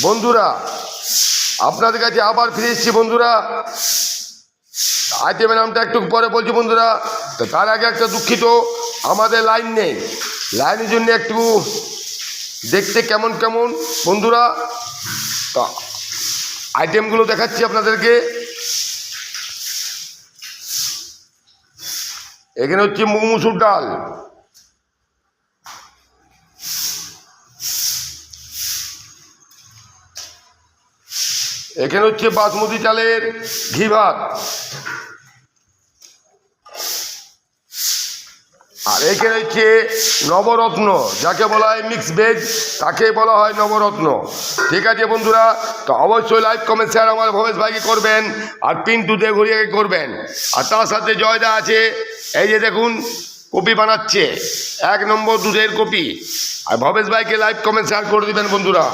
বন্ধুরা আপনাদের কাছে আবার ফিরে এসেছি বন্ধুরা। আইটেমের নামটা একটু পরে বলছি বন্ধুরা। তো তার আগে একটা দুঃখিত, আমাদের লাইন নেই, লাইনের জন্য একটু দেখতে কেমন কেমন বন্ধুরা। তা আইটেমগুলো দেখাচ্ছি আপনাদেরকে। এখানে হচ্ছে মুগ মুসুর ডাল, এখানে হচ্ছে বাসমতি চালের ঘি ভাত, আর এখানে হচ্ছে নবরত্ন, যাকে বলা হয় মিক্স ভেজ, তাকে বলা হয় নবরত্ন। ঠিক আছে বন্ধুরা, তো অবশ্যই লাইক কমেন্ট শেয়ার আমার ভবেশ ভাইকে করবেন, আর পিন্টু দেঘরিয়াকে করবেন। আর তার সাথে জয়দা আছে, এই যে দেখুন কপি বানাচ্ছে, 1 নম্বর দুধের কপি। আর ভবেশ ভাইকে লাইক কমেন্ট শেয়ার করে দেবেন বন্ধুরা।